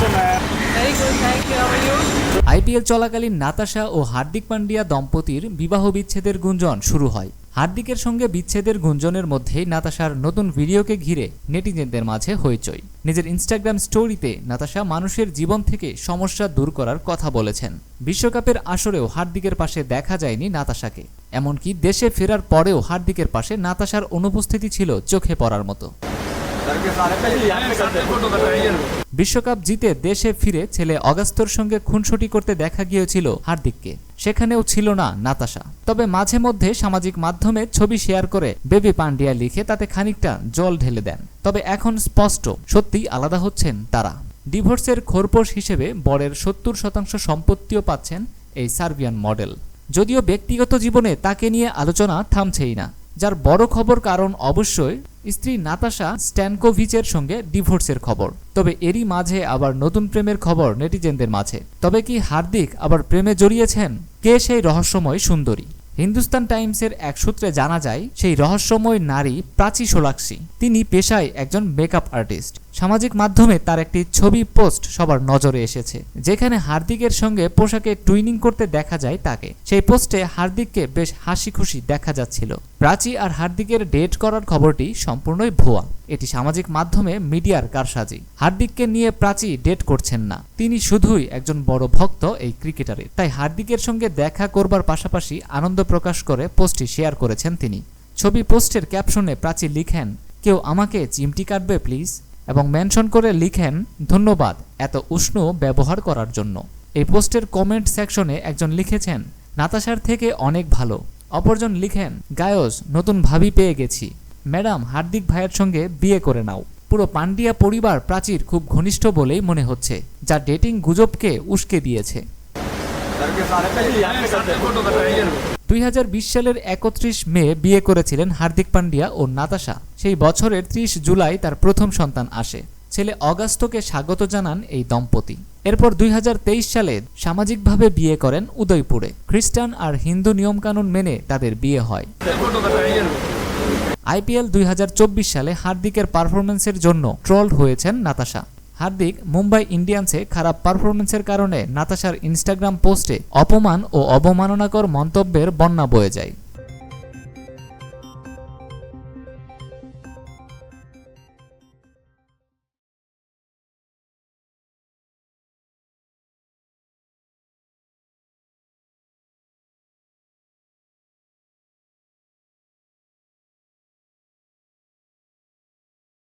also, man? Very good, thank you. How are you? IPL চলাকালীন নাতাশা ও হার্দিক পান্ডিয়া দম্পতির বিবাহ বিচ্ছেদের গুঞ্জন শুরু হয়। হার্দিকের সঙ্গে বিচ্ছেদের গুঞ্জনের মধ্যেই নাতাশার নতুন ভিডিওকে ঘিরে নেটিজেনদের মাঝে হইচই। নিজের ইনস্টাগ্রাম স্টোরিতে নাতাশা মানুষের জীবন থেকে সমস্যা দূর করার কথা বলেছেন। বিশ্বকাপের আসরেও হার্দিকের পাশে দেখা যায়নি নাতাশাকে, এমনকি দেশে ফেরার পরেও হার্দিকের পাশে নাতাশার অনুপস্থিতি ছিল চোখে পড়ার মতো। বিশ্বকাপ জিতে দেশে ফিরে ছেলে অগাস্তর সঙ্গে খুনসুটি করতে দেখা গিয়েছিল হার্দিককে, সেখানেও ছিল না নাতাশা। তবে মাঝে মধ্যে সামাজিক মাধ্যমে ছবি শেয়ার করে বেবি পান্ডিয়া লিখে তাতে খানিকটা জল ঢেলে দেন। তবে এখন স্পষ্ট সত্যিই আলাদা হচ্ছেন তারা। ডিভোর্সের খোরপোশ হিসেবে বরের 70% সম্পত্তিও পাচ্ছেন এই সার্বিয়ান মডেল। যদিও ব্যক্তিগত জীবনে তাকে নিয়ে আলোচনা থামছেই না। যার বড় খবর কারণ অবশ্যই স্ত্রী নাতাশা স্ট্যানকোভিচের সঙ্গে ডিভোর্সের খবর। তবে এরই মাঝে আবার নতুন প্রেমের খবর নেটিজেনদের মাঝে। তবে কি হার্দিক আবার প্রেমে জড়িয়েছেন? কে সেই রহস্যময় সুন্দরী? হিন্দুস্তান টাইমসের এক সূত্রে জানা যায় সেই রহস্যময় নারী প্রাচী সোলাক্সি। তিনি পেশায় একজন মেকআপ আর্টিস্ট। সামাজিক মাধ্যমে তার একটি ছবি পোস্ট সবার নজরে এসেছে, যেখানে হার্দিকের সঙ্গে পোশাকে টুইনিং করতে দেখা যায় তাকে। সেই পোস্টে হার্দিককে বেশ হাসি খুশি দেখা যাচ্ছিল। প্রাচী আর হার্দিকের ডেট করার খবরটি সম্পূর্ণই ভুয়া। এটি সামাজিক মাধ্যমে মিডিয়ার কারসাজি। হার্দিককে নিয়ে প্রাচী ডেট করছেন না, তিনি শুধুই একজন বড় ভক্ত এই ক্রিকেটারের। তাই হার্দিকের সঙ্গে দেখা করবার পাশাপাশি আনন্দ প্রকাশ করে পোস্টটি শেয়ার করেছেন তিনি। ছবি পোস্টের ক্যাপশনে প্রাচী লিখেন, কেউ আমাকে চিমটি কাটবে প্লিজ, এবং মেনশন করে লিখেন, ধন্যবাদ এত উষ্ণ ব্যবহার করার জন্য। এই পোস্টের কমেন্ট সেকশনে একজন লিখেছেন, নাতাশার থেকে অনেক ভালো। অপরজন লিখেন, গায়স নতুন ভাবি পেয়ে গেছি, ম্যাডাম হার্দিক ভাইয়ের সঙ্গে বিয়ে করে নাও। পুরো পান্ডিয়া পরিবার প্রাচীর খুব ঘনিষ্ঠ বলেই মনে হচ্ছে, যা ডেটিং গুজবকে উস্কে দিয়েছে। 2020 সালের 31 মে বিয়ে করেছিলেন হার্দিক পান্ডিয়া ও নাতাশা। সেই বছরের 30 জুলাই তার প্রথম সন্তান আসে। ছেলে অগাস্তকে স্বাগত জানান এই দম্পতি। এরপর 2023 সালে সামাজিকভাবে বিয়ে করেন উদয়পুরে। খ্রিস্টান আর হিন্দু নিয়মকানুন মেনে তাদের বিয়ে হয়। আইপিএল 2024 সালে হার্দিকের পারফরম্যান্সের জন্য ট্রোলড হয়েছেন নাতাশা। হার্দিক মুম্বাই ইন্ডিয়ান্সে খারাপ পারফরম্যান্সের কারণে নাতাশার ইনস্টাগ্রাম পোস্টে অপমান ও অবমাননাকর মন্তব্যের বন্যা বয়ে যায়।